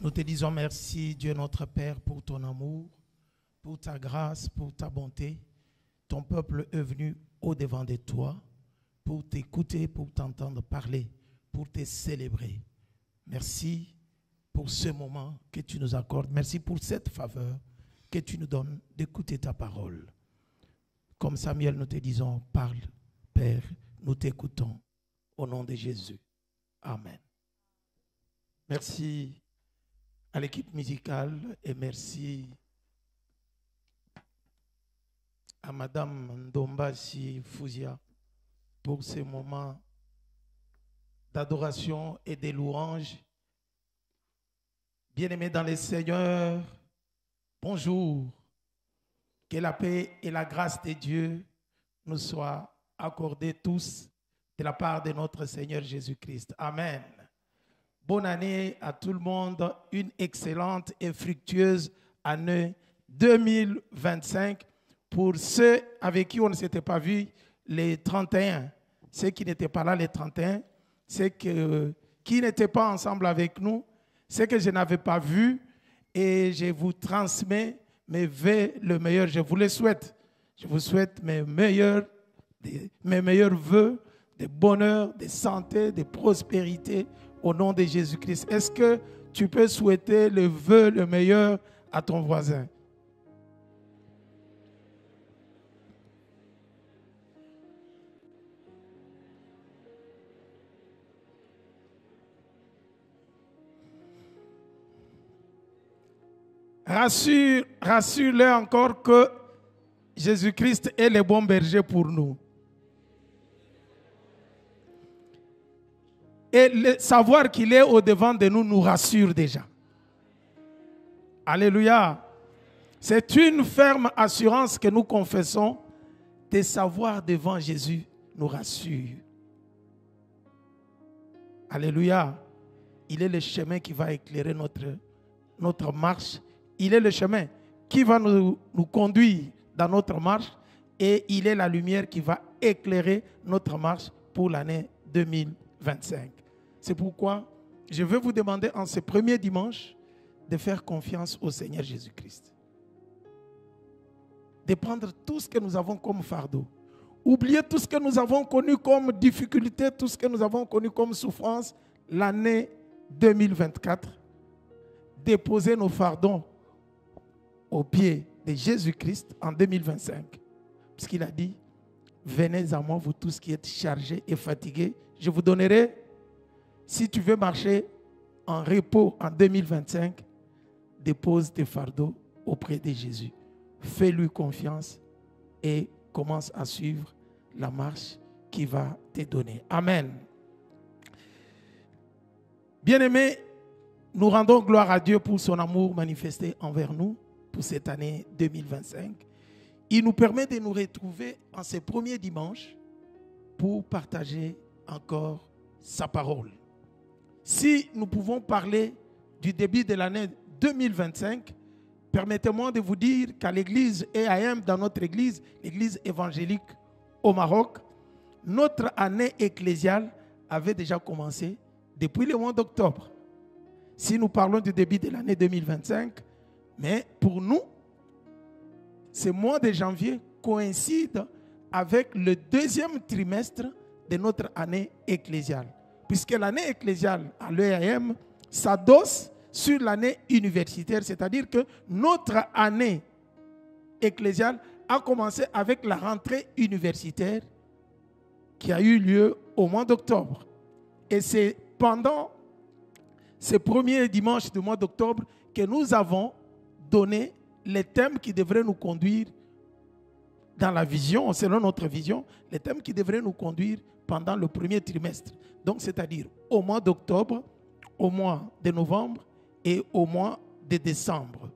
Nous te disons merci, Dieu notre Père, pour ton amour, pour ta grâce, pour ta bonté. Ton peuple est venu au-devant de toi pour t'écouter, pour t'entendre parler, pour te célébrer. Merci pour ce moment que tu nous accordes. Merci pour cette faveur que tu nous donnes d'écouter ta parole. Comme Samuel, nous te disons, parle, Père, nous t'écoutons. Au nom de Jésus. Amen. Merci à l'équipe musicale et merci à Madame Ndombasi Fouzia pour ces moments d'adoration et de louange. Bien-aimés dans le Seigneur, bonjour. Que la paix et la grâce de Dieu nous soient accordées tous de la part de notre Seigneur Jésus-Christ. Amen. Bonne année à tout le monde, une excellente et fructueuse année 2025. Pour ceux avec qui on ne s'était pas vu les 31, ceux qui n'étaient pas là les 31, ceux qui n'étaient pas ensemble avec nous, ceux que je n'avais pas vus, et je vous transmets mes vœux le meilleur. Je vous les souhaite. Je vous souhaite mes meilleurs vœux de bonheur, de santé, de prospérité au nom de Jésus-Christ. Est-ce que tu peux souhaiter le vœu le meilleur à ton voisin? Rassure-les encore que Jésus-Christ est le bon berger pour nous. Et le savoir qu'il est au-devant de nous nous rassure déjà. Alléluia. C'est une ferme assurance que nous confessons. De savoir devant Jésus nous rassure. Alléluia. Il est le chemin qui va éclairer notre marche. Il est le chemin qui va nous conduire dans notre marche. Et il est la lumière qui va éclairer notre marche pour l'année 2025. C'est pourquoi je veux vous demander en ce premier dimanche de faire confiance au Seigneur Jésus-Christ. De prendre tout ce que nous avons comme fardeau. Oublier tout ce que nous avons connu comme difficulté, tout ce que nous avons connu comme souffrance l'année 2024. Déposer nos fardeaux aux pieds de Jésus-Christ en 2025. Puisqu'il a dit, venez à moi vous tous qui êtes chargés et fatigués, je vous donnerai. Si tu veux marcher en repos en 2025, dépose tes fardeaux auprès de Jésus. Fais-lui confiance et commence à suivre la marche qu'il va te donner. Amen. Bien-aimés, nous rendons gloire à Dieu pour son amour manifesté envers nous pour cette année 2025. Il nous permet de nous retrouver en ce premier dimanche pour partager encore sa parole. Si nous pouvons parler du début de l'année 2025, permettez-moi de vous dire qu'à l'église EAM, dans notre église, l'église évangélique au Maroc, notre année ecclésiale avait déjà commencé depuis le mois d'octobre. Si nous parlons du début de l'année 2025, mais pour nous, ce mois de janvier coïncide avec le deuxième trimestre de notre année ecclésiale. Puisque l'année ecclésiale à l'EAM s'adosse sur l'année universitaire, c'est-à-dire que notre année ecclésiale a commencé avec la rentrée universitaire qui a eu lieu au mois d'octobre. Et c'est pendant ces premiers dimanches du mois d'octobre que nous avons donné les thèmes qui devraient nous conduire dans la vision, selon notre vision, les thèmes qui devraient nous conduire pendant le premier trimestre. Donc, c'est-à-dire au mois d'octobre, au mois de novembre et au mois de décembre.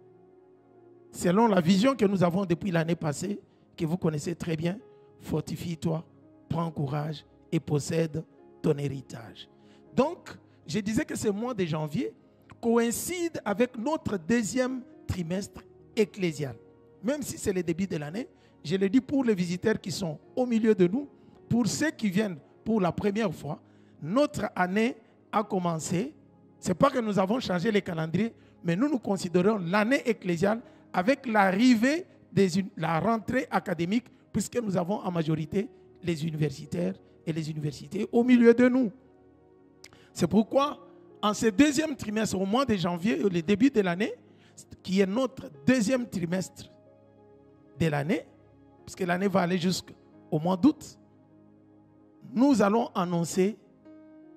Selon la vision que nous avons depuis l'année passée, que vous connaissez très bien, fortifie-toi, prends courage et possède ton héritage. Donc, je disais que ce mois de janvier coïncide avec notre deuxième trimestre ecclésial. Même si c'est le début de l'année, je le dis pour les visiteurs qui sont au milieu de nous, pour ceux qui viennent pour la première fois, notre année a commencé Ce n'est pas que nous avons changé les calendriers, mais nous considérons l'année ecclésiale avec l'arrivée la rentrée académique, puisque nous avons en majorité les universitaires et les universités au milieu de nous. C'est pourquoi, en ce deuxième trimestre, au mois de janvier, le début de l'année, qui est notre deuxième trimestre de l'année, puisque l'année va aller jusqu'au mois d'août, nous allons annoncer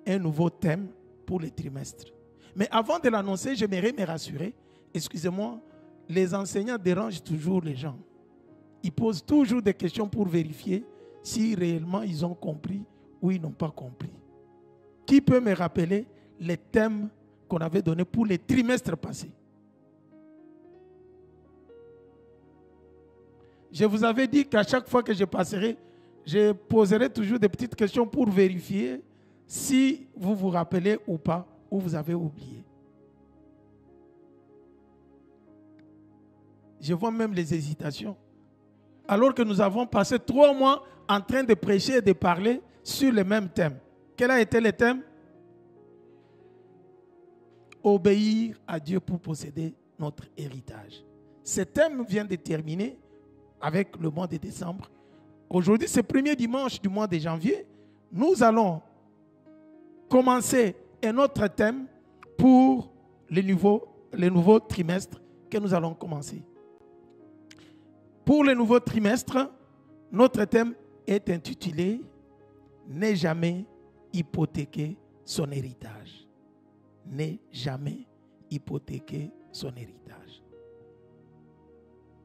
un nouveau thème pour le trimestre. Mais avant de l'annoncer, j'aimerais me rassurer. Excusez-moi, les enseignants dérangent toujours les gens. Ils posent toujours des questions pour vérifier si réellement ils ont compris ou ils n'ont pas compris. Qui peut me rappeler les thèmes qu'on avait donnés pour les trimestres passés? Je vous avais dit qu'à chaque fois que je passerai, je poserai toujours des petites questions pour vérifier si vous vous rappelez ou pas, ou vous avez oublié. Je vois même les hésitations. Alors que nous avons passé 3 mois en train de prêcher et de parler sur le même thème. Quel a été le thème? Obéir à Dieu pour posséder notre héritage. Ce thème vient de terminer avec le mois de décembre. Aujourd'hui, c'est le premier dimanche du mois de janvier. Nous allons commencer un autre thème pour le nouveau trimestre que nous allons commencer. Pour le nouveau trimestre, notre thème est intitulé « Ne jamais hypothéquer son héritage ». Ne jamais hypothéquer son héritage.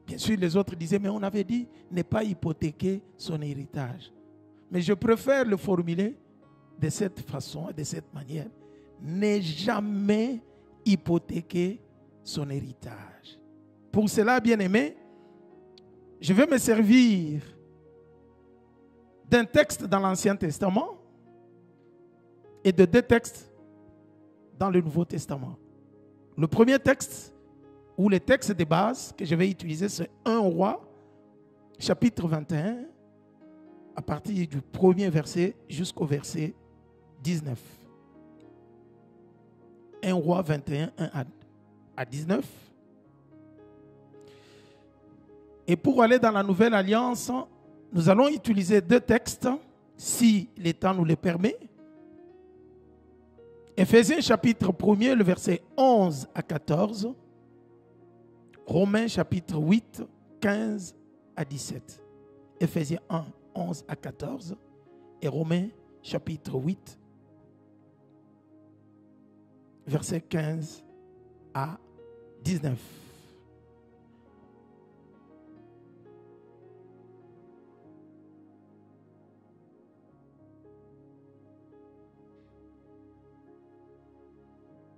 Bien sûr, les autres disaient, mais on avait dit ne pas hypothéquer son héritage. Mais je préfère le formuler de cette façon, de cette manière. Ne jamais hypothéquer son héritage. Pour cela, bien-aimés, je vais me servir d'un texte dans l'Ancien Testament et de 2 textes dans le Nouveau Testament. Le premier texte, ou le texte de base que je vais utiliser, c'est 1 Roi, chapitre 21, à partir du premier verset jusqu'au verset 19. 1 Roi 21, 1 à 19. Et pour aller dans la Nouvelle Alliance, nous allons utiliser 2 textes, si le temps nous le permet. Éphésiens chapitre 1er, le verset 11 à 14. Romains chapitre 8, 15 à 17. Éphésiens 1, 11 à 14. Et Romains chapitre 8, verset 15 à 19.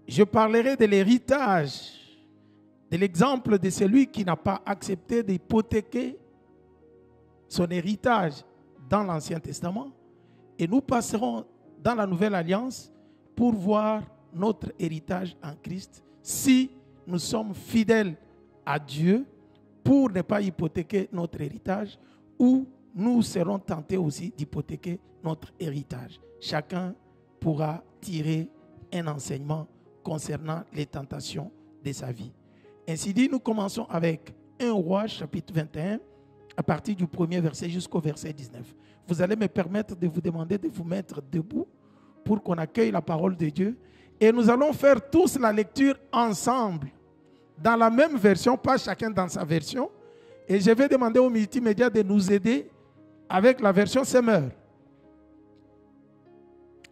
Je parlerai de l'héritage, de l'exemple de celui qui n'a pas accepté d'hypothéquer son héritage dans l'Ancien Testament. Et nous passerons dans la Nouvelle Alliance pour voir notre héritage en Christ, si nous sommes fidèles à Dieu pour ne pas hypothéquer notre héritage, ou nous serons tentés aussi d'hypothéquer notre héritage. Chacun pourra tirer un enseignement concernant les tentations de sa vie. Ainsi dit, nous commençons avec 1 Roi, chapitre 21, à partir du premier verset jusqu'au verset 19. Vous allez me permettre de vous demander de vous mettre debout pour qu'on accueille la parole de Dieu. Et nous allons faire tous la lecture ensemble, dans la même version, pas chacun dans sa version. Et je vais demander au multimédia de nous aider avec la version Semeur.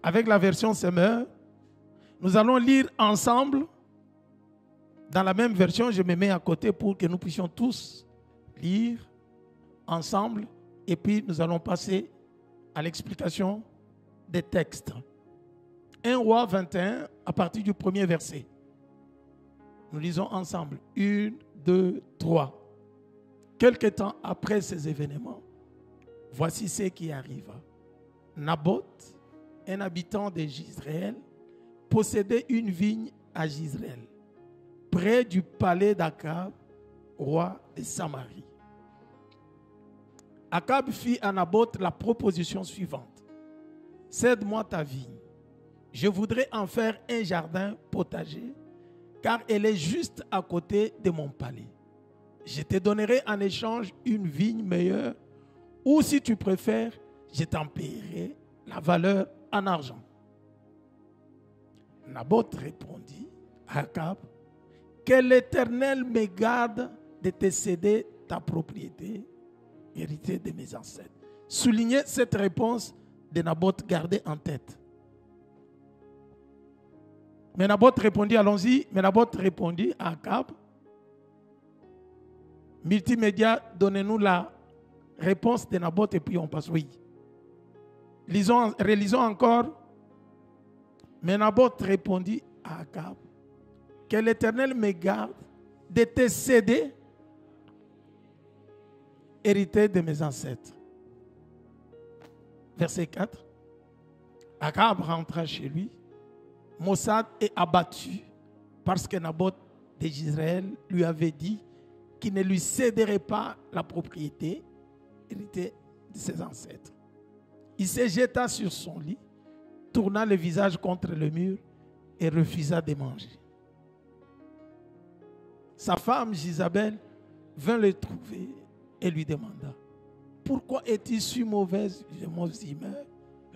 Avec la version Semeur, nous allons lire ensemble. Dans la même version, je me mets à côté pour que nous puissions tous lire ensemble. Et puis, nous allons passer à l'explication des textes. 1 Roi 21, à partir du premier verset. Nous lisons ensemble. 1, 2, 3. Quelque temps après ces événements, voici ce qui arriva. Naboth, un habitant de Jizréel, possédait une vigne à Jizréel, près du palais d'Akab, roi de Samarie. Akab fit à Naboth la proposition suivante. Cède-moi ta vigne, Je voudrais en faire un jardin potager, car elle est juste à côté de mon palais. Je te donnerai en échange une vigne meilleure, ou si tu préfères, je t'en paierai la valeur en argent. » Naboth répondit à Akab, « Que l'Éternel me garde de te céder ta propriété, héritée de mes ancêtres. » Soulignez cette réponse de Naboth, gardez en tête. Mais Naboth répondit, allons-y, mais Naboth répondit à Akab, multimédia, donnez-nous la réponse de Naboth et puis on passe. Oui. Relisons encore. Mais Naboth répondit à Akab, que l'Éternel me garde de te céder, hérité de mes ancêtres. Verset 4. Akab rentra chez lui, maussade et abattu, parce que Naboth de Jezreel lui avait dit qu'il ne lui céderait pas la propriété héritée de ses ancêtres. Il se jeta sur son lit, tourna le visage contre le mur et refusa de manger. Sa femme, Jézabel, vint le trouver et lui demanda, « Pourquoi es-tu si mauvaise humeur?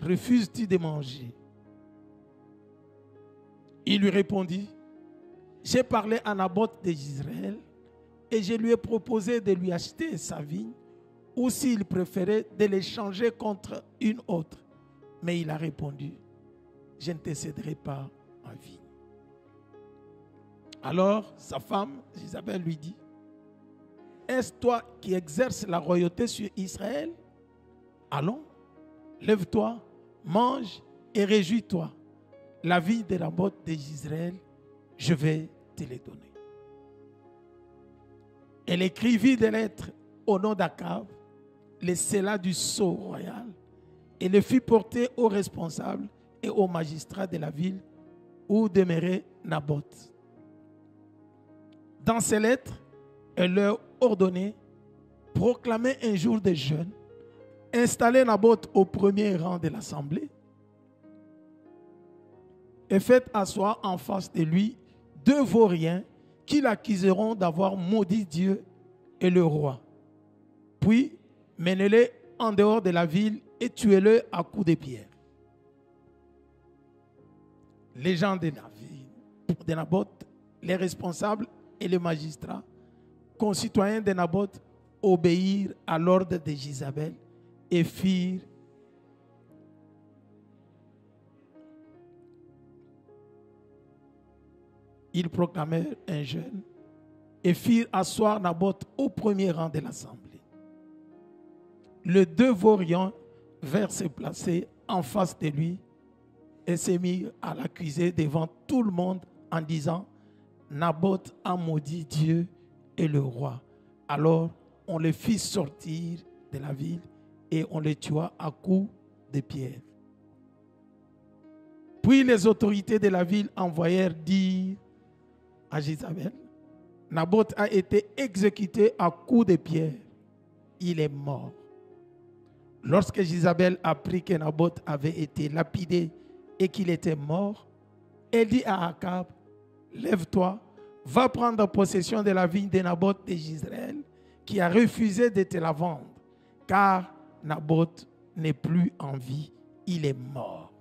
Refuses-tu de manger ?» Il lui répondit, « J'ai parlé à Naboth de Jezreel et je lui ai proposé de lui acheter sa vigne ou s'il préférait de l'échanger contre une autre. Mais il a répondu, « Je ne te céderai pas ma vigne. » Alors sa femme, Jézabel, lui dit, « Est-ce toi qui exerces la royauté sur Israël? Allons, lève-toi, mange et réjouis-toi. La vie de Naboth de Jezreel, je vais te les donner. » Elle écrivit des lettres au nom d'Akab, les scella du sceau royal, et les fit porter aux responsables et aux magistrats de la ville où demeurait Naboth. Dans ces lettres, elle leur ordonnait, proclamez un jour de jeûne, installez Naboth au premier rang de l'assemblée et faites asseoir en face de lui 2 vauriens qui l'accuseront d'avoir maudit Dieu et le roi. Puis, menez-les en dehors de la ville et tuez-le à coups de pierre. Les gens de la ville, de Naboth, les responsables et les magistrats, concitoyens de Naboth, obéirent à l'ordre de Jézabel et firent ils proclamèrent un jeûne et firent asseoir Naboth au premier rang de l'assemblée. Les 2 vauriens vinrent se placer en face de lui et se mirent à l'accuser devant tout le monde en disant, Naboth a maudit Dieu et le roi. Alors on le fit sortir de la ville et on le tua à coups de pierre. Puis les autorités de la ville envoyèrent dire à Jézabel, Naboth a été exécuté à coups de pierre. Il est mort. Lorsque Jézabel apprit que Naboth avait été lapidé et qu'il était mort, elle dit à Akab, lève-toi, va prendre possession de la vigne de Naboth de Jezreel, qui a refusé de te la vendre, car Naboth n'est plus en vie, il est mort.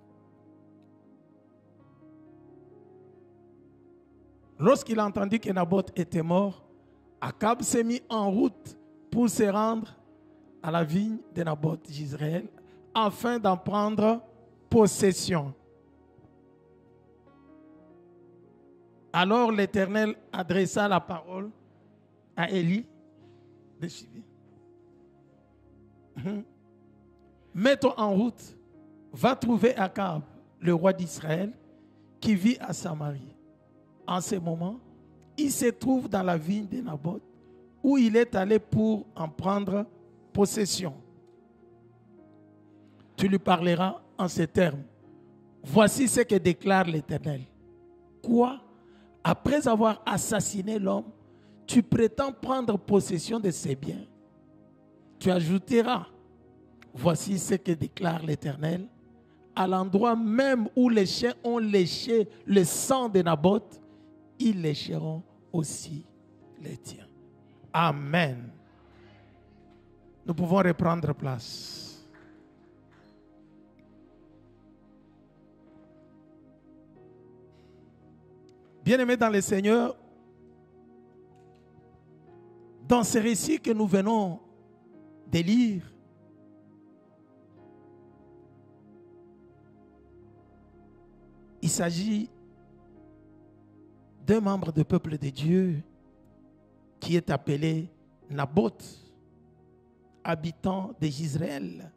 Lorsqu'il a entendu que Naboth était mort, Akab s'est mis en route pour se rendre à la vigne de Naboth Jezreel afin d'en prendre possession. Alors l'Éternel adressa la parole à Élie de suivre. Mets-toi en route, va trouver Akab, le roi d'Israël, qui vit à Samarie. En ce moment, il se trouve dans la vigne de Naboth, où il est allé pour en prendre possession. Tu lui parleras en ces termes. Voici ce que déclare l'Éternel. Quoi? Après avoir assassiné l'homme, tu prétends prendre possession de ses biens. Tu ajouteras, voici ce que déclare l'Éternel. à l'endroit même où les chiens ont léché le sang de Naboth, ils lécheront aussi les tiens. Amen. Nous pouvons reprendre place. Bien-aimés dans le Seigneur, dans ces récits que nous venons de lire, il s'agit d'un membre du peuple de Dieu qui est appelé Naboth, habitant de Jezreel,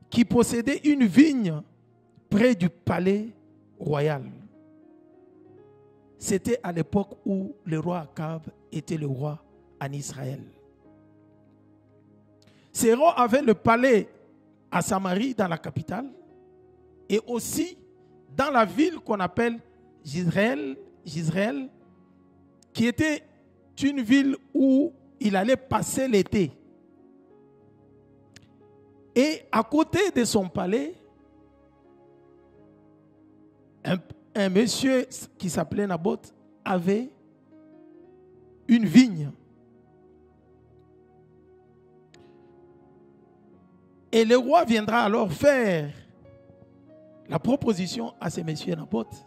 qui possédait une vigne près du palais royal. C'était à l'époque où le roi Akab était le roi en Israël. Ce roi avait le palais à Samarie, dans la capitale, et aussi dans la ville qu'on appelle Jezreel, qui était une ville où il allait passer l'été. Et à côté de son palais, un monsieur qui s'appelait Naboth avait une vigne. Et le roi viendra alors faire la proposition à ce monsieur Naboth.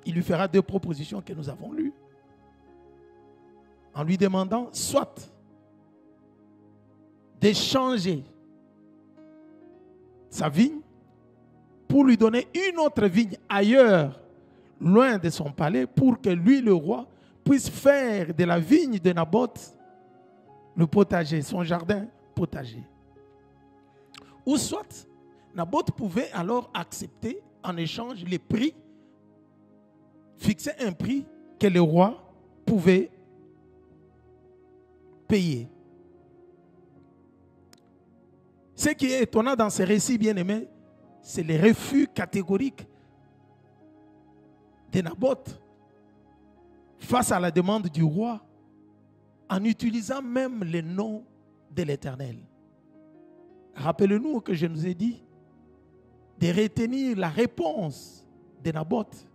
Il lui fera 2 propositions que nous avons lues, en lui demandant soit d'échanger sa vigne pour lui donner une autre vigne ailleurs, loin de son palais, pour que lui, le roi, puisse faire de la vigne de Naboth le potager, son jardin potager. Ou soit, Naboth pouvait alors accepter en échange les prix, fixer un prix que le roi pouvait payer. Ce qui est étonnant dans ces récits bien-aimés, c'est le refus catégorique de Naboth face à la demande du roi, en utilisant même le nom de l'Éternel. Rappelez-nous que je nous ai dit de retenir la réponse de Naboth.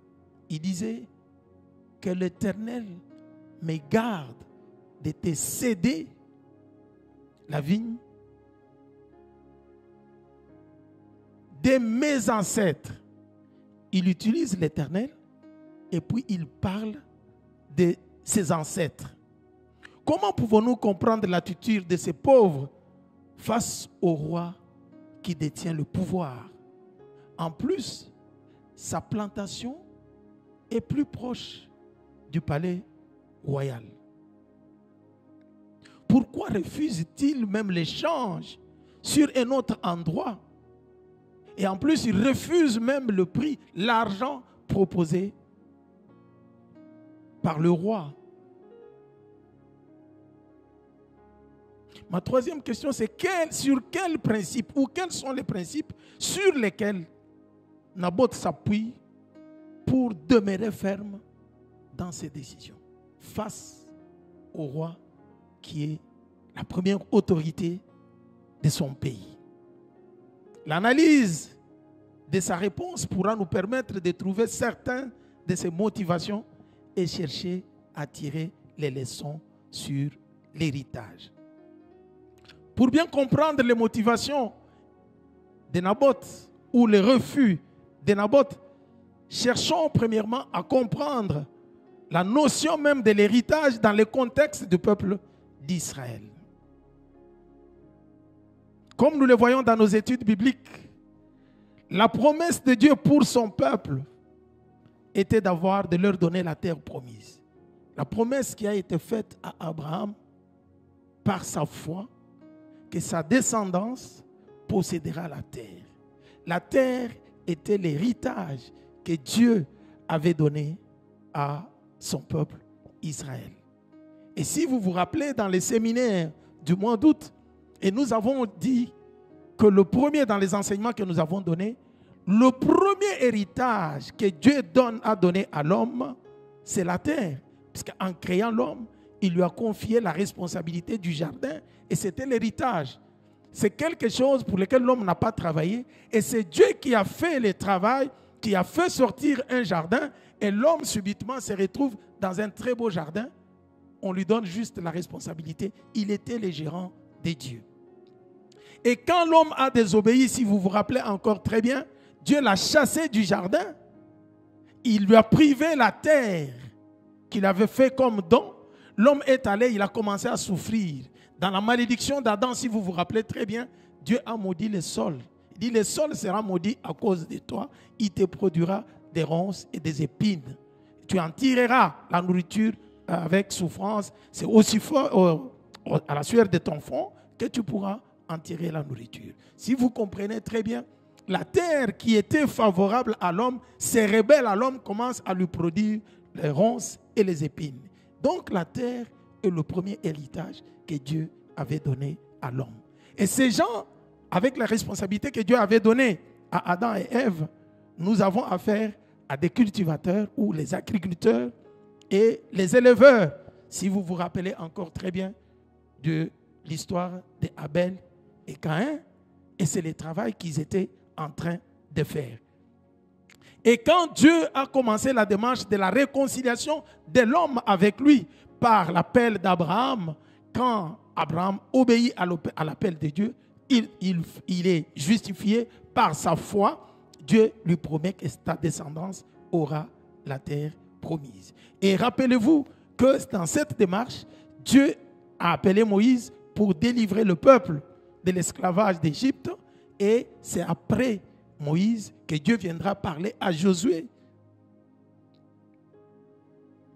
Il disait que l'Éternel me garde de te céder la vigne de mes ancêtres. Il utilise l'Éternel et puis il parle de ses ancêtres. Comment pouvons-nous comprendre l'attitude de ces pauvres face au roi qui détient le pouvoir? En plus, sa plantation est plus proche du palais royal. Pourquoi refuse-t-il même l'échange sur un autre endroit? Et en plus, il refuse même le prix, l'argent proposé par le roi. Ma troisième question, c'est sur quel principe ou quels sont les principes sur lesquels Naboth s'appuie pour demeurer ferme dans ses décisions face au roi qui est la première autorité de son pays. L'analyse de sa réponse pourra nous permettre de trouver certaines de ses motivations et chercher à tirer les leçons sur l'héritage. Pour bien comprendre les motivations de Naboth ou les refus de Naboth, cherchons premièrement à comprendre la notion même de l'héritage dans le contexte du peuple d'Israël. Comme nous le voyons dans nos études bibliques, la promesse de Dieu pour son peuple était de leur donner la terre promise. La promesse qui a été faite à Abraham par sa foi, que sa descendance possédera la terre. La terre était l'héritage que Dieu avait donné à son peuple Israël. Et si vous vous rappelez, dans les séminaires du mois d'août, et nous avons dit que le premier, dans les enseignements que nous avons donnés, le premier héritage que Dieu a donné à l'homme, c'est la terre. Puisqu'en créant l'homme, il lui a confié la responsabilité du jardin et c'était l'héritage. c'est quelque chose pour lequel l'homme n'a pas travaillé. Et c'est Dieu qui a fait le travail, qui a fait sortir un jardin. Et l'homme subitement se retrouve dans un très beau jardin. On lui donne juste la responsabilité. Il était le gérant des dieux. Et quand l'homme a désobéi, si vous vous rappelez encore très bien, Dieu l'a chassé du jardin. Il lui a privé la terre qu'il avait fait comme don. L'homme est allé, il a commencé à souffrir. Dans la malédiction d'Adam, si vous vous rappelez très bien, Dieu a maudit le sol. Il dit, le sol sera maudit à cause de toi. Il te produira des ronces et des épines. Tu en tireras la nourriture avec souffrance. C'est aussi fort à la sueur de ton front que tu pourras en tirer la nourriture. Si vous comprenez très bien, la terre qui était favorable à l'homme, se rebelle à l'homme, commence à lui produire les ronces et les épines. Donc la terre est le premier héritage que Dieu avait donné à l'homme. Et ces gens, avec la responsabilité que Dieu avait donnée à Adam et Ève, nous avons affaire à des cultivateurs ou les agriculteurs et les éleveurs. Si vous vous rappelez encore très bien de l'histoire d'Abel et Caïn, et c'est le travail qu'ils étaient en train de faire. Et quand Dieu a commencé la démarche de la réconciliation de l'homme avec lui par l'appel d'Abraham, quand Abraham obéit à l'appel de Dieu, il est justifié par sa foi. Dieu lui promet que sa descendance aura la terre promise. Et rappelez-vous que dans cette démarche, Dieu a appelé Moïse pour délivrer le peuple de l'esclavage d'Égypte. Et c'est après Moïse que Dieu viendra parler à Josué.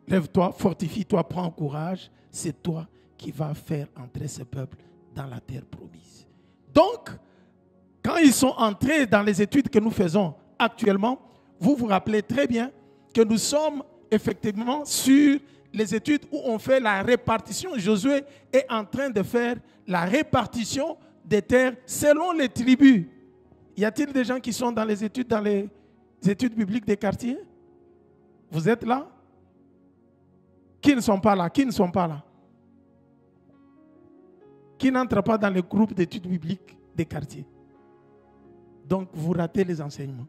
Lève-toi, fortifie-toi, prends courage. C'est toi qui vas faire entrer ce peuple dans la terre promise. Donc, quand ils sont entrés dans les études que nous faisons actuellement, vous vous rappelez très bien que nous sommes effectivement sur les études où on fait la répartition. Josué est en train de faire la répartition des terres selon les tribus. Y a-t-il des gens qui sont dans les études bibliques des quartiers? Vous êtes là? Qui ne sont pas là? Qui ne sont pas là? Qui n'entrent pas dans le groupe d'études bibliques des quartiers? Donc, vous ratez les enseignements.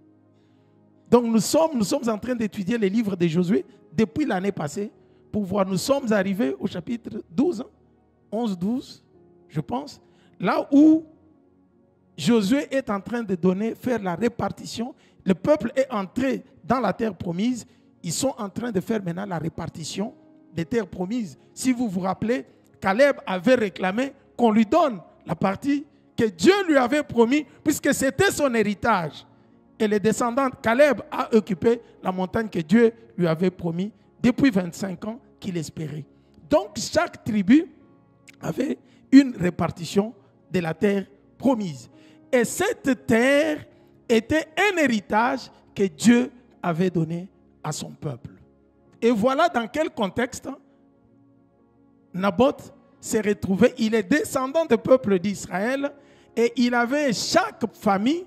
Donc, nous sommes en train d'étudier les livres de Josué depuis l'année passée pour voir. Nous sommes arrivés au chapitre 12, 11-12, je pense, là où Josué est en train de faire la répartition. Le peuple est entré dans la terre promise. Ils sont en train de faire maintenant la répartition des terres promises. Si vous vous rappelez, Caleb avait réclamé qu'on lui donne la partie que Dieu lui avait promis, puisque c'était son héritage. Et les descendants de Caleb a occupé la montagne que Dieu lui avait promis depuis 25 ans qu'il espérait. Donc chaque tribu avait une répartition de la terre promise. Et cette terre était un héritage que Dieu avait donné à son peuple. Et voilà dans quel contexte Naboth s'est retrouvé. Il est descendant du peuple d'Israël et il avait chaque famille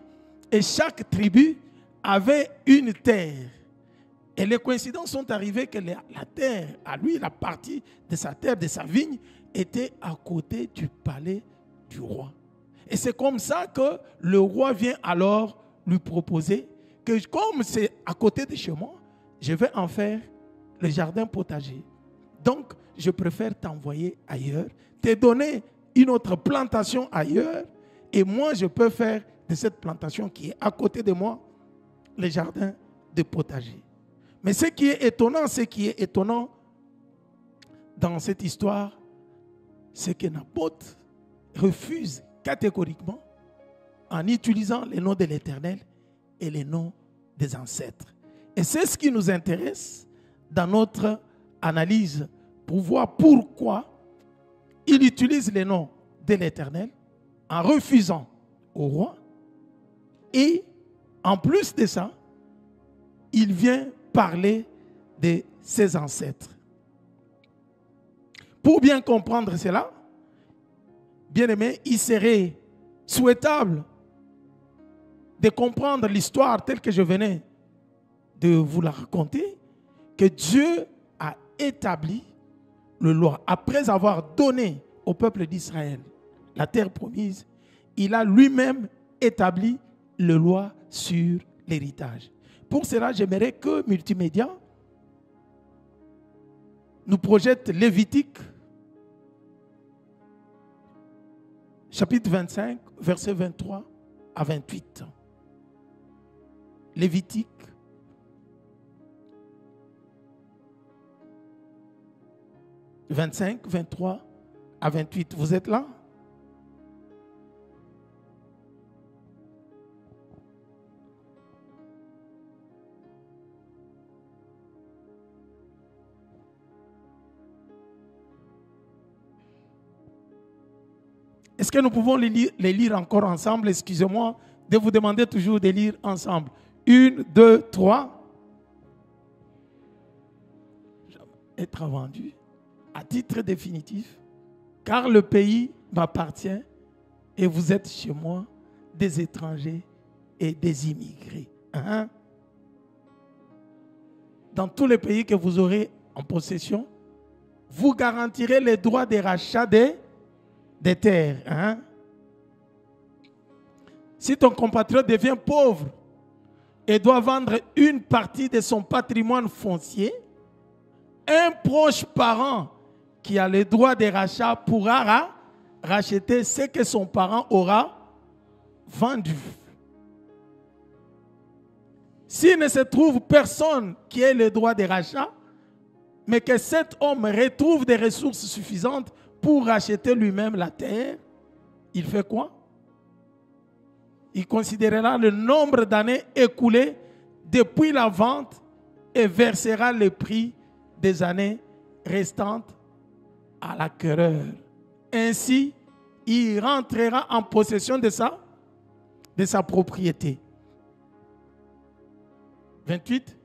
et chaque tribu avait une terre. Et les coïncidences sont arrivées que la terre, à lui, la partie de sa terre, de sa vigne, était à côté du palais du roi. Et c'est comme ça que le roi vient alors lui proposer que comme c'est à côté de chez moi, je vais en faire le jardin potager. Donc, je préfère t'envoyer ailleurs, te donner une autre plantation ailleurs, et moi, je peux faire de cette plantation qui est à côté de moi, le jardin de potager. Mais ce qui est étonnant dans cette histoire, c'est que Naboth refuse catégoriquement en utilisant les noms de l'Éternel et les noms des ancêtres. Et c'est ce qui nous intéresse dans notre analyse pour voir pourquoi il utilise les noms de l'Éternel en refusant au roi. Et en plus de ça, il vient parler de ses ancêtres. Pour bien comprendre cela, bien aimé, il serait souhaitable de comprendre l'histoire telle que je venais de vous la raconter, que Dieu a établi le loi. Après avoir donné au peuple d'Israël la terre promise, il a lui-même établi les lois sur l'héritage. Pour cela, j'aimerais que Multimédia nous projette Lévitique, chapitre 25, versets 23 à 28. Lévitique, « 25, 23 à 28. » Vous êtes là? Est-ce que nous pouvons les lire encore ensemble? Excusez-moi de vous demander toujours de lire ensemble. 1, 2, 3. Être vendu à titre définitif, car le pays m'appartient et vous êtes chez moi des étrangers et des immigrés. Hein? Dans tous les pays que vous aurez en possession, vous garantirez les droits des rachats des terres. Hein? Si ton compatriote devient pauvre et doit vendre une partie de son patrimoine foncier, un proche parent qui a le droit de rachat pourra racheter ce que son parent aura vendu. S'il ne se trouve personne qui ait le droit de rachat, mais que cet homme retrouve des ressources suffisantes pour racheter lui-même la terre, il fait quoi? Il considérera le nombre d'années écoulées depuis la vente et versera le prix des années restantes à l'acquéreur. Ainsi, il rentrera en possession de sa propriété. 28.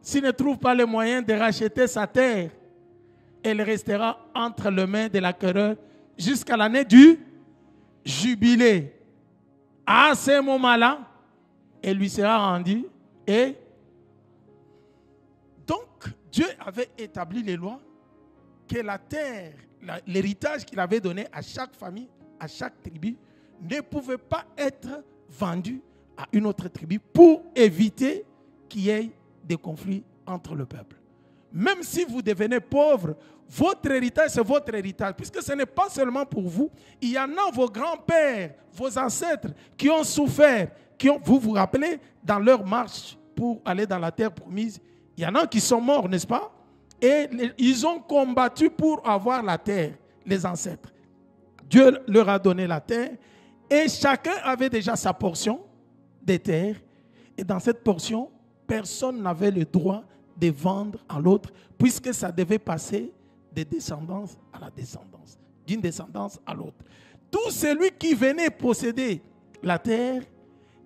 S'il ne trouve pas le moyen de racheter sa terre, elle restera entre les mains de l'acquéreur jusqu'à l'année du jubilé. À ce moment-là, elle lui sera rendue. Et donc, Dieu avait établi les lois que la terre, l'héritage qu'il avait donné à chaque famille, à chaque tribu, ne pouvait pas être vendu à une autre tribu pour éviter qu'il y ait des conflits entre le peuple. Même si vous devenez pauvre, votre héritage, c'est votre héritage. Puisque ce n'est pas seulement pour vous. Il y en a vos grands-pères, vos ancêtres qui ont souffert, vous vous rappelez, dans leur marche pour aller dans la terre promise. Il y en a qui sont morts, n'est-ce pas? Et ils ont combattu pour avoir la terre, les ancêtres. Dieu leur a donné la terre et chacun avait déjà sa portion des terres. Et dans cette portion, personne n'avait le droit de vendre à l'autre, puisque ça devait passer de descendance à la descendance, d'une descendance à l'autre. Tout celui qui venait posséder la terre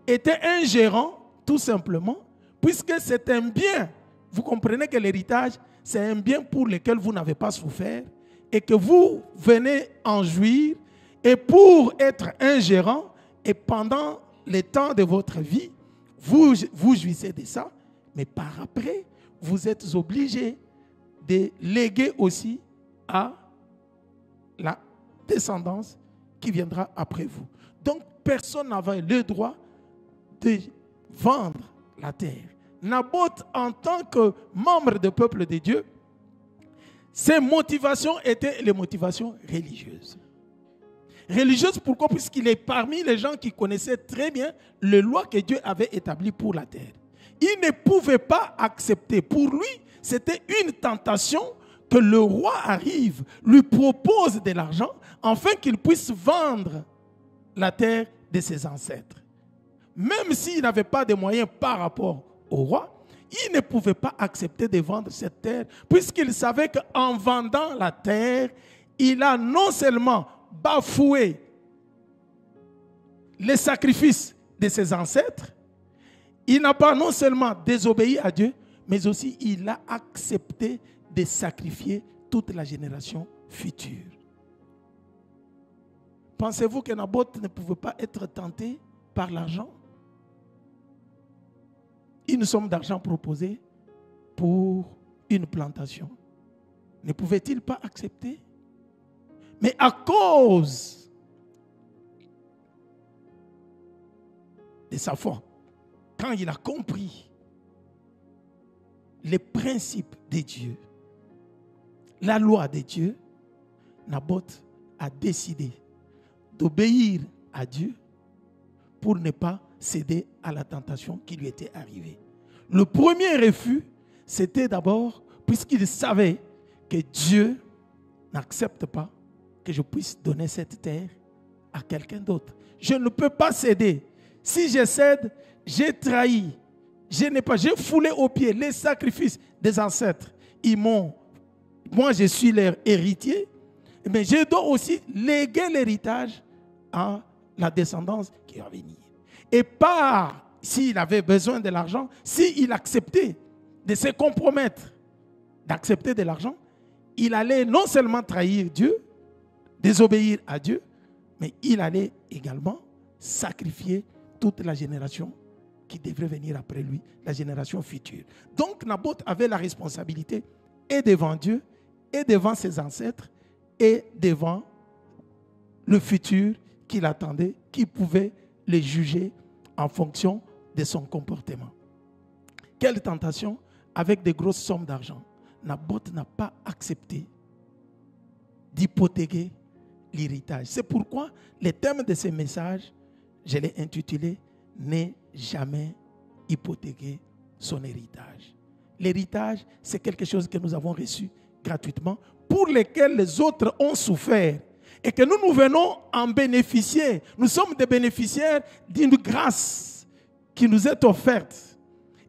était un gérant, tout simplement, puisque c'est un bien. Vous comprenez que l'héritage, c'est un bien pour lequel vous n'avez pas souffert et que vous venez en jouir. Et pour être un gérant, et pendant le temps de votre vie, vous jouissez de ça, mais par après, vous êtes obligé de léguer aussi à la descendance qui viendra après vous. Donc, personne n'avait le droit de vendre la terre. Naboth, en tant que membre du peuple de Dieu, ses motivations étaient les motivations religieuses. Religieuses, pourquoi? Puisqu'il est parmi les gens qui connaissaient très bien les lois que Dieu avait établies pour la terre. Il ne pouvait pas accepter. Pour lui, c'était une tentation que le roi arrive, lui propose de l'argent, afin qu'il puisse vendre la terre de ses ancêtres. Même s'il n'avait pas de moyens par rapport au roi, il ne pouvait pas accepter de vendre cette terre, puisqu'il savait qu'en vendant la terre, il a non seulement bafoué les sacrifices de ses ancêtres, il n'a pas non seulement désobéi à Dieu, mais aussi il a accepté de sacrifier toute la génération future. Pensez-vous que Naboth ne pouvait pas être tenté par l'argent? Une somme d'argent proposée pour une plantation. Ne pouvait-il pas accepter? Mais à cause de sa foi, quand il a compris les principes de Dieu, la loi de Dieu, Naboth a décidé d'obéir à Dieu pour ne pas céder à la tentation qui lui était arrivée. Le premier refus, c'était d'abord, puisqu'il savait que Dieu n'accepte pas que je puisse donner cette terre à quelqu'un d'autre. Je ne peux pas céder. Si je cède, j'ai trahi. J'ai foulé aux pieds les sacrifices des ancêtres. Moi je suis leur héritier, mais je dois aussi léguer l'héritage à la descendance qui va venir. Et s'il avait besoin de l'argent, s'il acceptait de se compromettre, d'accepter de l'argent, il allait non seulement trahir Dieu, désobéir à Dieu, mais il allait également sacrifier toute la génération qui devrait venir après lui, la génération future. Donc Naboth avait la responsabilité et devant Dieu, et devant ses ancêtres, et devant le futur qu'il attendait, qui pouvait les juger en fonction de son comportement. Quelle tentation! Avec de grosses sommes d'argent, Naboth n'a pas accepté d'hypothéquer l'héritage. C'est pourquoi le thème de ce message, je l'ai intitulé « Ne jamais hypothéquer son héritage ». L'héritage, c'est quelque chose que nous avons reçu gratuitement, pour lequel les autres ont souffert, et que nous venons en bénéficier. Nous sommes des bénéficiaires d'une grâce qui nous est offerte.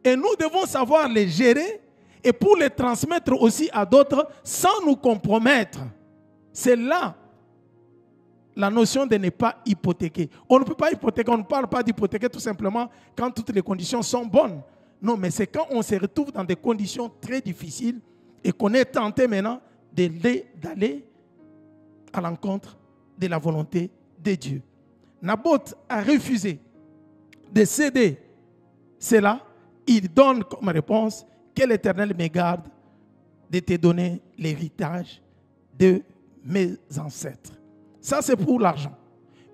Et nous devons savoir les gérer et pour les transmettre aussi à d'autres sans nous compromettre. C'est là la notion de ne pas hypothéquer. On ne peut pas hypothéquer, on ne parle pas d'hypothéquer tout simplement quand toutes les conditions sont bonnes. Non, mais c'est quand on se retrouve dans des conditions très difficiles et qu'on est tenté maintenant d'aller à l'encontre de la volonté de Dieu. Naboth a refusé de céder cela. Il donne comme réponse que l'Éternel me garde de te donner l'héritage de mes ancêtres. Ça, c'est pour l'argent.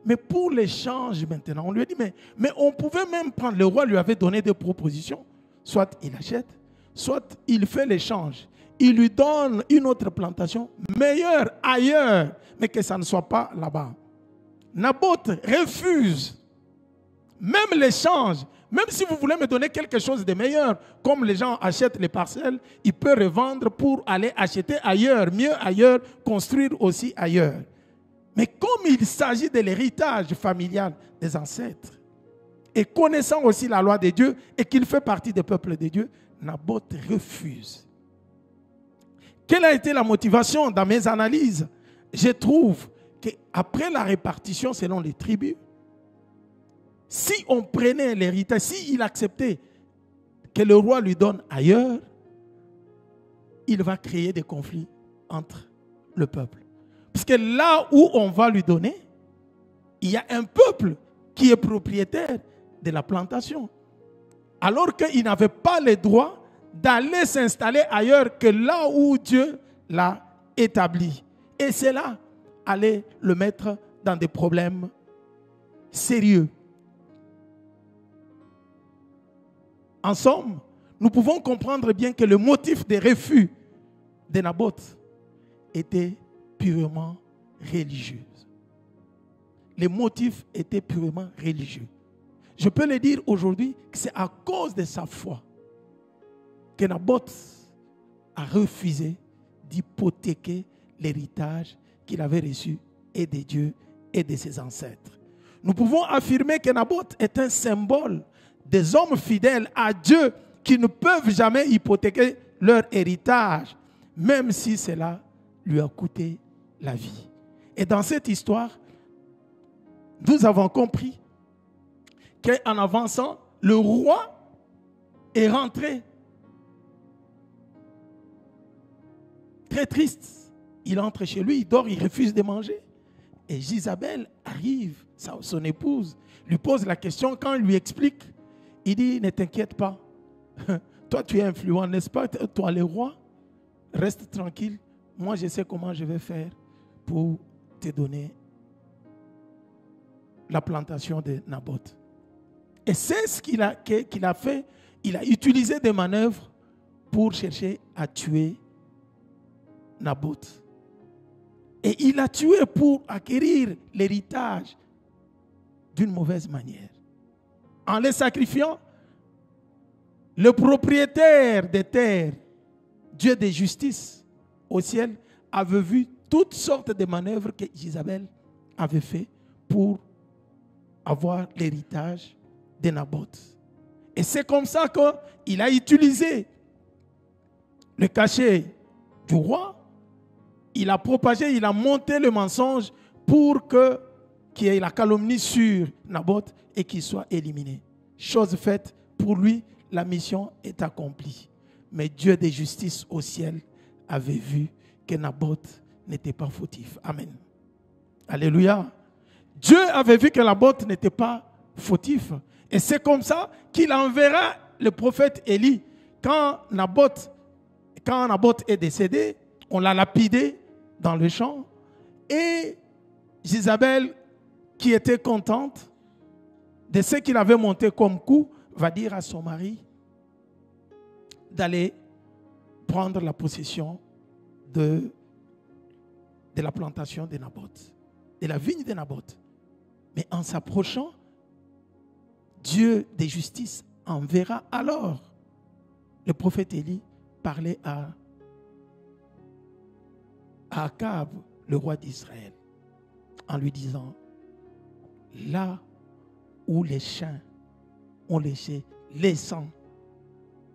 Mais pour l'échange maintenant, on lui a dit, mais on pouvait même prendre, le roi lui avait donné des propositions. Soit il achète, soit il fait l'échange. Il lui donne une autre plantation meilleure ailleurs, mais que ça ne soit pas là-bas. Naboth refuse même l'échange. Même si vous voulez me donner quelque chose de meilleur, comme les gens achètent les parcelles, ils peuvent revendre pour aller acheter ailleurs, mieux ailleurs, construire aussi ailleurs. Mais comme il s'agit de l'héritage familial des ancêtres, et connaissant aussi la loi de Dieu, et qu'il fait partie des peuples de Dieu, Naboth refuse. Quelle a été la motivation dans mes analyses? Je trouve qu'après la répartition selon les tribus, si on prenait l'héritage, s'il acceptait que le roi lui donne ailleurs, il va créer des conflits entre le peuple. Parce que là où on va lui donner, il y a un peuple qui est propriétaire de la plantation. Alors qu'il n'avait pas le droit d'aller s'installer ailleurs que là où Dieu l'a établi. Et cela allait le mettre dans des problèmes sérieux. En somme, nous pouvons comprendre bien que le motif de refus de Naboth était purement religieux. Les motifs étaient purement religieux. Je peux le dire aujourd'hui que c'est à cause de sa foi que Naboth a refusé d'hypothéquer l'héritage qu'il avait reçu et de Dieu et de ses ancêtres. Nous pouvons affirmer que Naboth est un symbole des hommes fidèles à Dieu qui ne peuvent jamais hypothéquer leur héritage, même si cela lui a coûté la vie. Et dans cette histoire, nous avons compris qu'en avançant, le roi est rentré très triste. Il entre chez lui, il dort, il refuse de manger. Et Jézabel arrive, son épouse, lui pose la question. Quand il lui explique, il dit, ne t'inquiète pas. Toi, tu es influent, n'est-ce pas? Toi, le roi, reste tranquille. Moi, je sais comment je vais faire pour te donner la plantation de Naboth. Et c'est ce qu'il a fait. Il a utilisé des manœuvres pour chercher à tuer Naboth. Et il l'a tué pour acquérir l'héritage d'une mauvaise manière. En les sacrifiant, le propriétaire des terres, Dieu de justice au ciel, avait vu toutes sortes de manœuvres que Jézabel avait fait pour avoir l'héritage de Naboth. Et c'est comme ça qu'il a utilisé le cachet du roi. Il a propagé, il a monté le mensonge pour qu'il y ait la calomnie sur Naboth et qu'il soit éliminé. Chose faite, pour lui, la mission est accomplie. Mais Dieu de justice au ciel avait vu que Naboth n'était pas fautif. Amen. Alléluia. Dieu avait vu que Naboth n'était pas fautif. Et c'est comme ça qu'il enverra le prophète Élie. Quand Naboth est décédé, on l'a lapidé dans le champ. Et Jézabel, qui était contente de ce qu'il avait monté comme coup, va dire à son mari d'aller prendre la possession de la plantation de Naboth, de la vigne de Naboth. Mais en s'approchant, Dieu de justice enverra alors le prophète Élie parler à Akab, le roi d'Israël, en lui disant: là où les chiens ont léché les sangs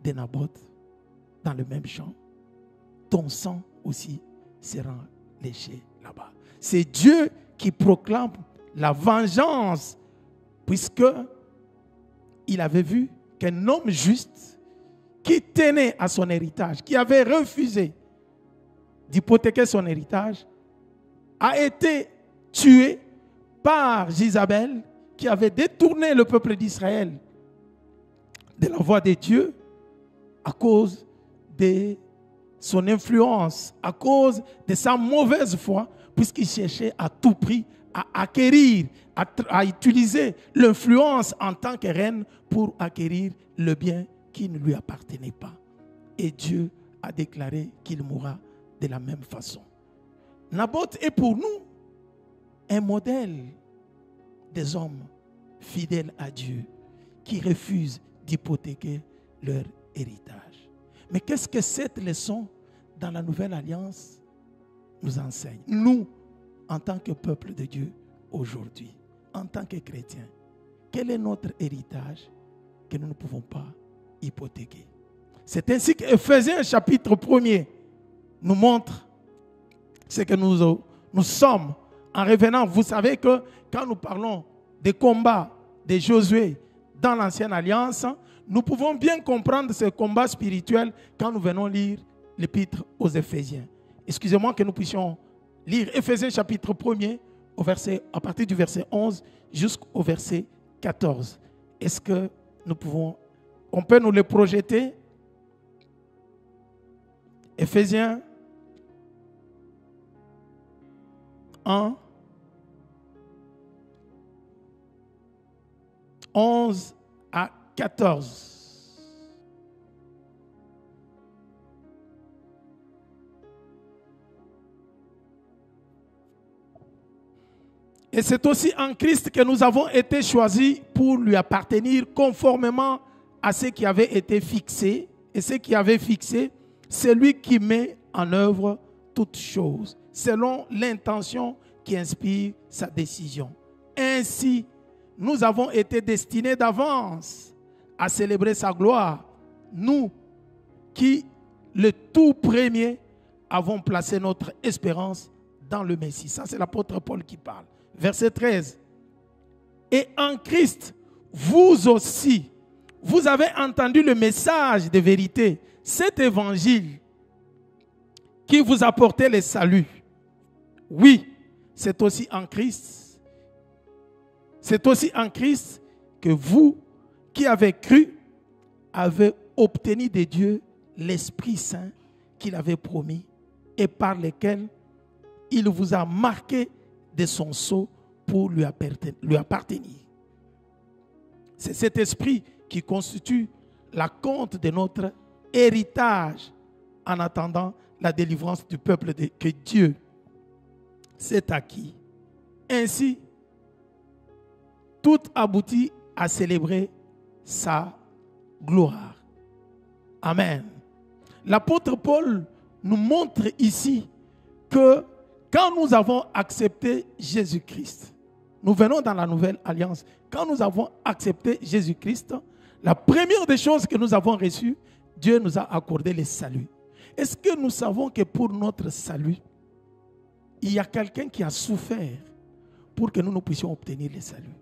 de Naboth dans le même champ, ton sang aussi sera léché là-bas. C'est Dieu qui proclame la vengeance, puisque il avait vu qu'un homme juste qui tenait à son héritage, qui avait refusé d'hypothéquer son héritage, a été tué par Jézabel, qui avait détourné le peuple d'Israël de la voie de Dieu à cause de son influence, à cause de sa mauvaise foi, puisqu'il cherchait à tout prix à acquérir, à utiliser l'influence en tant que reine pour acquérir le bien qui ne lui appartenait pas. Et Dieu a déclaré qu'il mourra de la même façon. Naboth est pour nous un modèle des hommes fidèles à Dieu qui refusent d'hypothéquer leur héritage. Mais qu'est-ce que cette leçon dans la Nouvelle Alliance nous enseigne? Nous, en tant que peuple de Dieu aujourd'hui, en tant que chrétiens, quel est notre héritage que nous ne pouvons pas hypothéquer? C'est ainsi que Éphésiens chapitre 1er nous montre ce que nous sommes en revenant. Vous savez que quand nous parlons des combats de Josué dans l'Ancienne Alliance, nous pouvons bien comprendre ce combat spirituel quand nous venons lire l'épître aux Éphésiens. Excusez-moi que nous puissions lire Éphésiens chapitre 1er à partir du verset 11 jusqu'au verset 14. Est-ce que on peut nous les projeter? Éphésiens 1, 11 à 14. Et c'est aussi en Christ que nous avons été choisis pour lui appartenir conformément à ce qui avait été fixé. Et ce qui avait fixé, c'est lui qui met en œuvre toutes choses, selon l'intention qui inspire sa décision. Ainsi, nous avons été destinés d'avance à célébrer sa gloire. Nous qui, le tout premier, avons placé notre espérance dans le Messie. Ça, c'est l'apôtre Paul qui parle. Verset 13. Et en Christ, vous aussi, vous avez entendu le message de vérité, cet évangile qui vous apportait le salut. Oui, c'est aussi en Christ. C'est aussi en Christ que vous, qui avez cru, avez obtenu de Dieu l'Esprit Saint qu'il avait promis et par lequel il vous a marqué de son sceau pour lui appartenir. C'est cet esprit qui constitue la compte de notre héritage en attendant la délivrance du peuple que Dieu s'est acquis. Ainsi, tout aboutit à célébrer sa gloire. Amen. L'apôtre Paul nous montre ici que quand nous avons accepté Jésus-Christ, nous venons dans la nouvelle alliance, quand nous avons accepté Jésus-Christ, la première des choses que nous avons reçues, Dieu nous a accordé le salut. Est-ce que nous savons que pour notre salut, il y a quelqu'un qui a souffert pour que nous puissions obtenir le salut?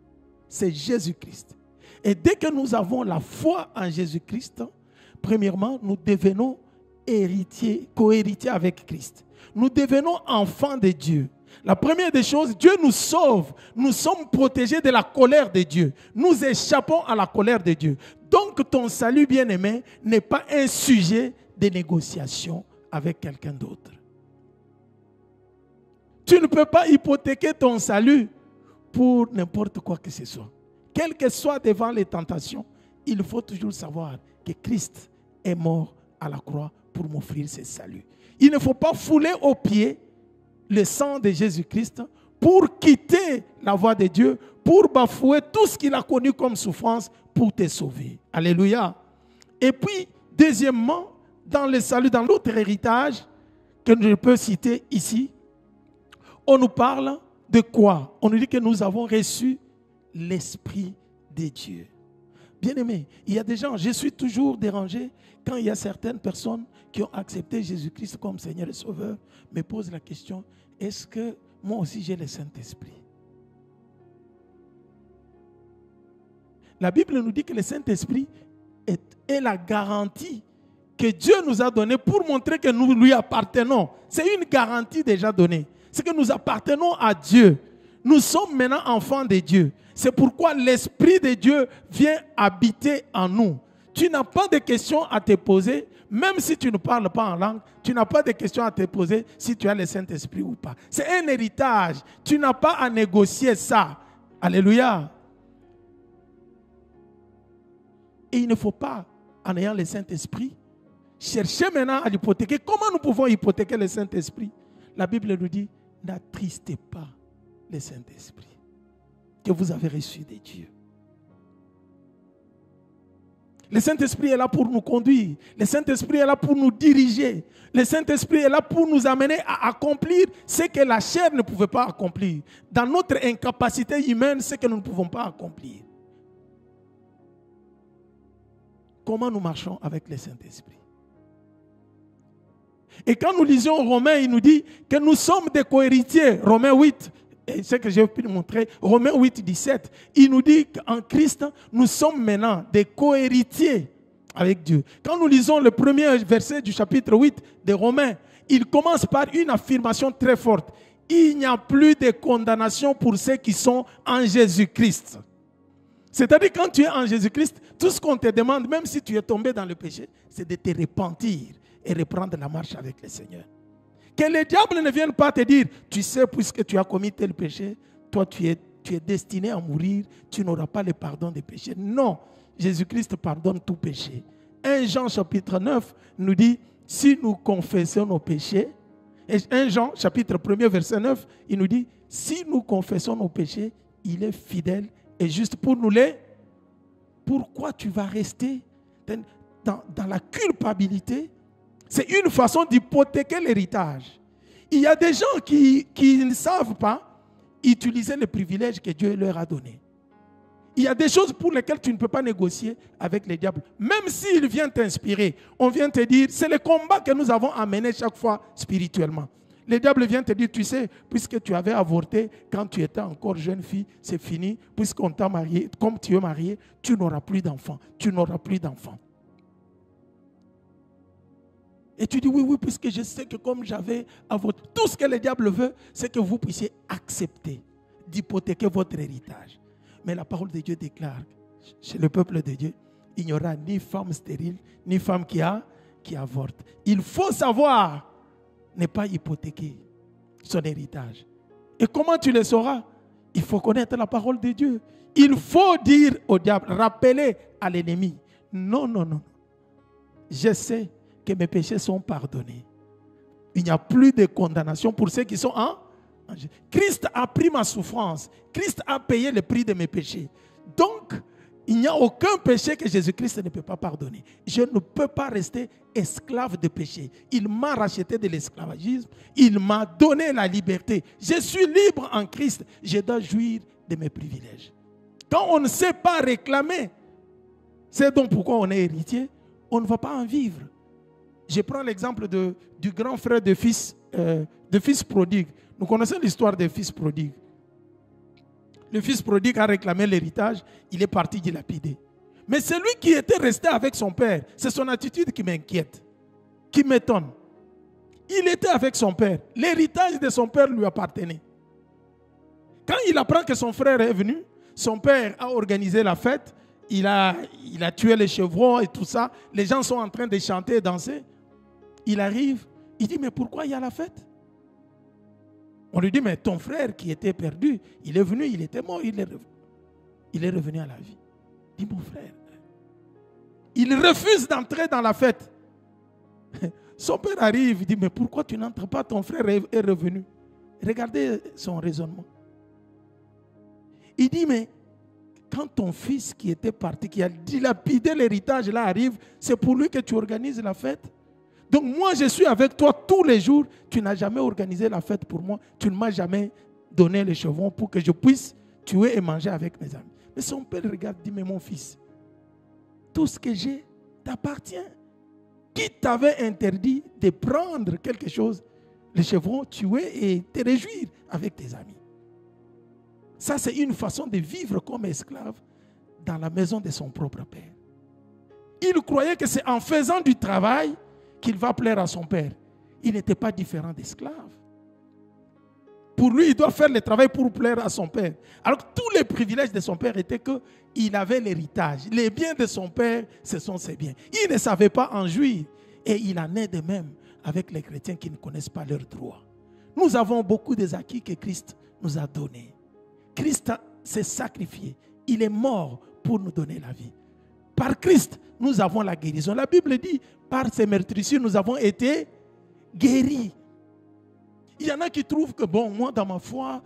C'est Jésus-Christ. Et dès que nous avons la foi en Jésus-Christ, premièrement, nous devenons héritiers, co-héritiers avec Christ. Nous devenons enfants de Dieu. La première des choses, Dieu nous sauve. Nous sommes protégés de la colère de Dieu. Nous échappons à la colère de Dieu. Donc ton salut, bien-aimé, n'est pas un sujet de négociation avec quelqu'un d'autre. Tu ne peux pas hypothéquer ton salut pour n'importe quoi que ce soit. Quel que soit devant les tentations, il faut toujours savoir que Christ est mort à la croix pour m'offrir ce salut. Il ne faut pas fouler aux pieds le sang de Jésus-Christ pour quitter la voie de Dieu, pour bafouer tout ce qu'il a connu comme souffrance pour te sauver. Alléluia. Et puis, deuxièmement, dans le salut, dans l'autre héritage que je peux citer ici, on nous parle de quoi? On nous dit que nous avons reçu l'Esprit de Dieu. Bien-aimé, il y a des gens, je suis toujours dérangé quand il y a certaines personnes qui ont accepté Jésus-Christ comme Seigneur et Sauveur, me posent la question, est-ce que moi aussi j'ai le Saint-Esprit? La Bible nous dit que le Saint-Esprit est la garantie que Dieu nous a donnée pour montrer que nous lui appartenons. C'est une garantie déjà donnée. C'est que nous appartenons à Dieu. Nous sommes maintenant enfants de Dieu. C'est pourquoi l'Esprit de Dieu vient habiter en nous. Tu n'as pas de questions à te poser, même si tu ne parles pas en langue, tu n'as pas de questions à te poser si tu as le Saint-Esprit ou pas. C'est un héritage. Tu n'as pas à négocier ça. Alléluia. Et il ne faut pas, en ayant le Saint-Esprit, chercher maintenant à l'hypothéquer. Comment nous pouvons hypothéquer le Saint-Esprit? La Bible nous dit, n'attristez pas le Saint-Esprit que vous avez reçu de Dieu. Le Saint-Esprit est là pour nous conduire. Le Saint-Esprit est là pour nous diriger. Le Saint-Esprit est là pour nous amener à accomplir ce que la chair ne pouvait pas accomplir. Dans notre incapacité humaine, ce que nous ne pouvons pas accomplir. Comment nous marchons avec le Saint-Esprit? Et quand nous lisons Romains, il nous dit que nous sommes des co-héritiers. Romains 8, et ce que j'ai pu montrer, Romains 8, 17, il nous dit qu'en Christ, nous sommes maintenant des co-héritiers avec Dieu. Quand nous lisons le premier verset du chapitre 8 de Romains, il commence par une affirmation très forte. Il n'y a plus de condamnation pour ceux qui sont en Jésus-Christ. C'est-à-dire quand tu es en Jésus-Christ, tout ce qu'on te demande, même si tu es tombé dans le péché, c'est de te repentir et reprendre la marche avec le Seigneur. Que le diable ne vienne pas te dire, tu sais, puisque tu as commis tel péché, toi tu es destiné à mourir, tu n'auras pas le pardon des péchés. Non, Jésus-Christ pardonne tout péché. 1 Jean chapitre 9 nous dit, si nous confessons nos péchés, et 1 Jean chapitre 1 verset 9, il nous dit, si nous confessons nos péchés, il est fidèle et juste pour nous les... Pourquoi tu vas rester dans la culpabilité? C'est une façon d'hypothéquer l'héritage. Il y a des gens qui ne savent pas utiliser les privilèges que Dieu leur a donnés. Il y a des choses pour lesquelles tu ne peux pas négocier avec le diable. Même s'il vient t'inspirer, on vient te dire, c'est le combat que nous avons à mener chaque fois spirituellement. Le diable vient te dire, tu sais, puisque tu avais avorté quand tu étais encore jeune fille, c'est fini, puisqu'on t'a marié, comme tu es marié, tu n'auras plus d'enfants, tu n'auras plus d'enfants. Et tu dis, oui, puisque je sais que comme j'avais avorté, tout ce que le diable veut, c'est que vous puissiez accepter d'hypothéquer votre héritage. Mais la parole de Dieu déclare, chez le peuple de Dieu, il n'y aura ni femme stérile, ni femme qui avorte. Il faut savoir ne pas hypothéquer son héritage. Et comment tu le sauras? Il faut connaître la parole de Dieu. Il faut dire au diable, rappeler à l'ennemi, non, non, non. Je sais que mes péchés sont pardonnés. Il n'y a plus de condamnation pour ceux qui sont en Christ a pris ma souffrance. Christ a payé le prix de mes péchés. Donc, il n'y a aucun péché que Jésus-Christ ne peut pas pardonner. Je ne peux pas rester esclave de péché. Il m'a racheté de l'esclavagisme. Il m'a donné la liberté. Je suis libre en Christ. Je dois jouir de mes privilèges. Quand on ne sait pas réclamer, c'est donc pourquoi on est héritier, on ne va pas en vivre. Je prends l'exemple du grand frère de fils prodigue. Nous connaissons l'histoire des fils prodigues. Le fils prodigue a réclamé l'héritage, il est parti dilapider. Mais celui qui était resté avec son père, c'est son attitude qui m'inquiète, qui m'étonne. Il était avec son père. L'héritage de son père lui appartenait. Quand il apprend que son frère est venu, son père a organisé la fête, il a tué les chevrons et tout ça. Les gens sont en train de chanter et danser. Il arrive, il dit, mais pourquoi il y a la fête? On lui dit, mais ton frère qui était perdu, il est venu, il était mort, il est revenu à la vie. Il dit, mon frère. Il refuse d'entrer dans la fête. Son père arrive, il dit, mais pourquoi tu n'entres pas? Ton frère est revenu. Regardez son raisonnement. Il dit, mais quand ton fils qui était parti, qui a dilapidé l'héritage, là arrive, c'est pour lui que tu organises la fête? Donc moi, je suis avec toi tous les jours. Tu n'as jamais organisé la fête pour moi. Tu ne m'as jamais donné les chevrons pour que je puisse tuer et manger avec mes amis. Mais son père regarde et dit, mais mon fils, tout ce que j'ai t'appartient. Qui t'avait interdit de prendre quelque chose, les chevrons, tuer et te réjouir avec tes amis? Ça, c'est une façon de vivre comme esclave dans la maison de son propre père. Il croyait que c'est en faisant du travail qu'il va plaire à son père. Il n'était pas différent d'esclave. Pour lui, il doit faire le travail pour plaire à son père. Alors que tous les privilèges de son père étaient qu'il avait l'héritage. Les biens de son père, ce sont ses biens. Il ne savait pas en jouir. Et il en est de même avec les chrétiens qui ne connaissent pas leurs droits. Nous avons beaucoup des acquis que Christ nous a donnés. Christ s'est sacrifié. Il est mort pour nous donner la vie. Par Christ, nous avons la guérison. La Bible dit, par ses meurtrissures, nous avons été guéris. Il y en a qui trouvent que, bon, moi, dans ma foi,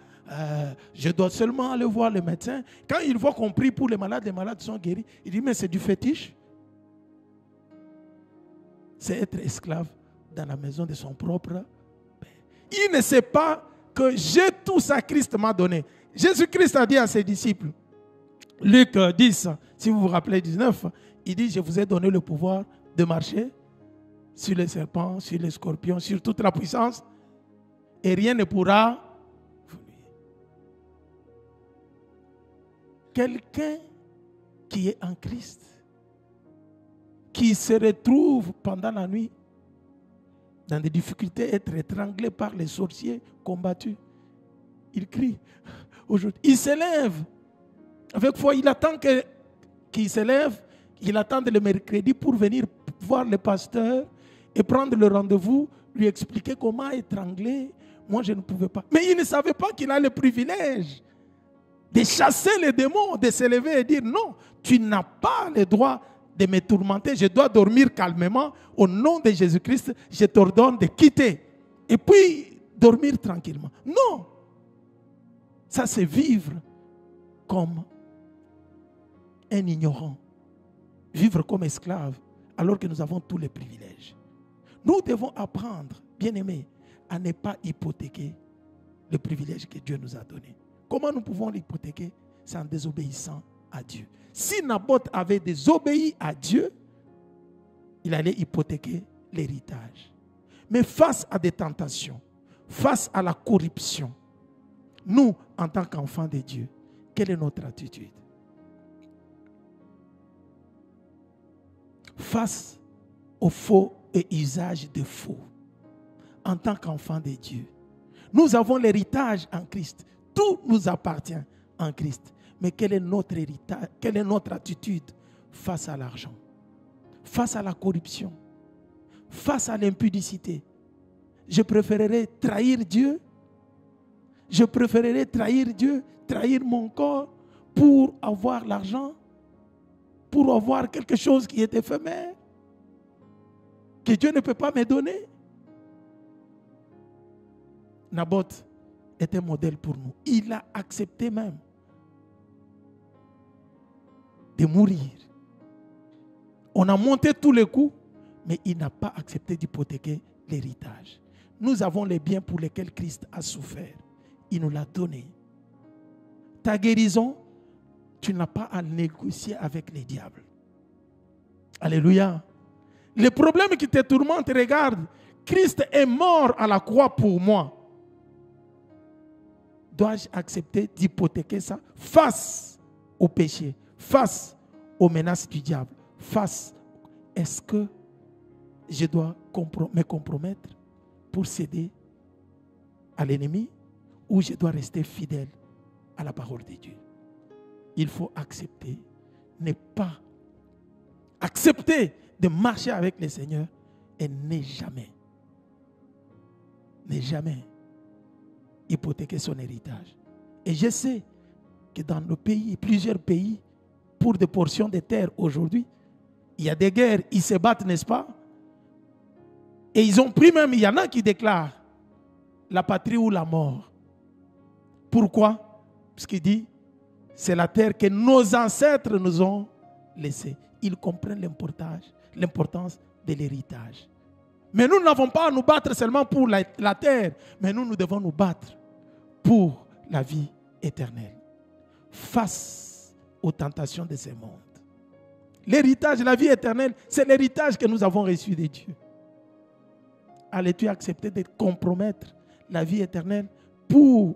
je dois seulement aller voir le médecin. Quand il voit qu'on prie pour les malades sont guéris. Il dit, mais c'est du fétiche. C'est être esclave dans la maison de son propre père. Il ne sait pas que j'ai tout ça, Christ m'a donné. Jésus-Christ a dit à ses disciples, Luc 10, si vous vous rappelez 19, il dit, je vous ai donné le pouvoir de marcher sur les serpents, sur les scorpions, sur toute la puissance, et rien ne pourra vous nuire. Quelqu'un qui est en Christ, qui se retrouve pendant la nuit dans des difficultés, être étranglé par les sorciers combattus, il crie. Aujourd'hui, il s'élève. Avec foi, il attend qu'il s'élève, il attend le mercredi pour venir voir le pasteur et prendre le rendez-vous, lui expliquer comment étrangler. Moi, je ne pouvais pas. Mais il ne savait pas qu'il a le privilège de chasser les démons, de s'élever et dire non, tu n'as pas le droit de me tourmenter, je dois dormir calmement. Au nom de Jésus-Christ, je t'ordonne de quitter. Et puis, dormir tranquillement. Non. Ça, c'est vivre comme un ignorant. Vivre comme esclave, alors que nous avons tous les privilèges. Nous devons apprendre, bien-aimés, à ne pas hypothéquer le privilège que Dieu nous a donné. Comment nous pouvons l'hypothéquer? C'est en désobéissant à Dieu. Si Naboth avait désobéi à Dieu, il allait hypothéquer l'héritage. Mais face à des tentations, face à la corruption, nous, en tant qu'enfants de Dieu, quelle est notre attitude? Face aux faux et usages de faux, en tant qu'enfants de Dieu, nous avons l'héritage en Christ. Tout nous appartient en Christ. Mais quel est notre héritage? Quelle est notre attitude face à l'argent, face à la corruption, face à l'impudicité? Je préférerais trahir Dieu. Je préférerais trahir Dieu, trahir mon corps pour avoir l'argent, pour avoir quelque chose qui est éphémère, que Dieu ne peut pas me donner. Naboth est un modèle pour nous. Il a accepté même de mourir. On a monté tous les coups, mais il n'a pas accepté d'hypothéquer l'héritage. Nous avons les biens pour lesquels Christ a souffert. Il nous l'a donné. Ta guérison, tu n'as pas à négocier avec les diables. Alléluia. Les problèmes qui te tourmentent, regarde, Christ est mort à la croix pour moi. Dois-je accepter d'hypothéquer ça face au péché, face aux menaces du diable, est-ce que je dois me compromettre pour céder à l'ennemi ou je dois rester fidèle à la parole de Dieu? Il faut accepter, ne pas accepter de marcher avec le Seigneur et ne jamais hypothéquer son héritage. Et je sais que dans nos pays, plusieurs pays, pour des portions de terre aujourd'hui, il y a des guerres, ils se battent, n'est-ce pas? Et ils ont pris même, il y en a qui déclarent la patrie ou la mort. Pourquoi? Parce qu'il dit, c'est la terre que nos ancêtres nous ont laissée. Ils comprennent l'importance de l'héritage. Mais nous n'avons pas à nous battre seulement pour la terre, mais nous devons nous battre pour la vie éternelle. Face aux tentations de ce monde. L'héritage, la vie éternelle, c'est l'héritage que nous avons reçu de Dieu. Allais-tu accepter de compromettre la vie éternelle pour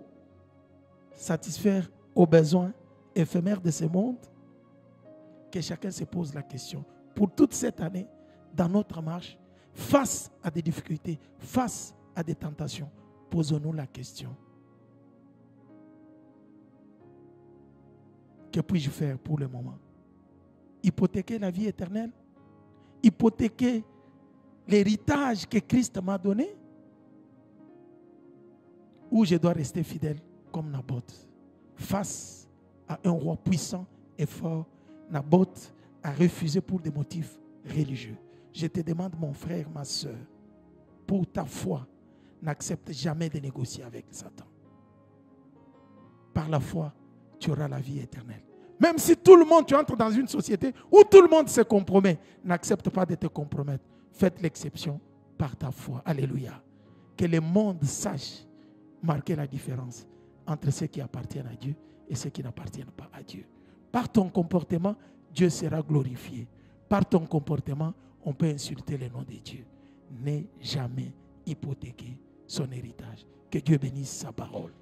satisfaire aux besoins éphémères de ce monde? Que chacun se pose la question. Pour toute cette année, dans notre marche, face à des difficultés, face à des tentations, posons-nous la question. Que puis-je faire pour le moment? Hypothéquer la vie éternelle? Hypothéquer l'héritage que Christ m'a donné? Ou je dois rester fidèle comme Naboth? Face à un roi puissant et fort, Naboth a refusé pour des motifs religieux. Je te demande, mon frère, ma soeur, pour ta foi, n'accepte jamais de négocier avec Satan. Par la foi, tu auras la vie éternelle. Même si tout le monde, tu entres dans une société où tout le monde se compromet, n'accepte pas de te compromettre. Faites l'exception par ta foi. Alléluia. Que le monde sache marquer la différence entre ceux qui appartiennent à Dieu et ceux qui n'appartiennent pas à Dieu. Par ton comportement, Dieu sera glorifié. Par ton comportement, on peut insulter le nom de Dieu. Ne jamais hypothéquer son héritage. Que Dieu bénisse sa parole.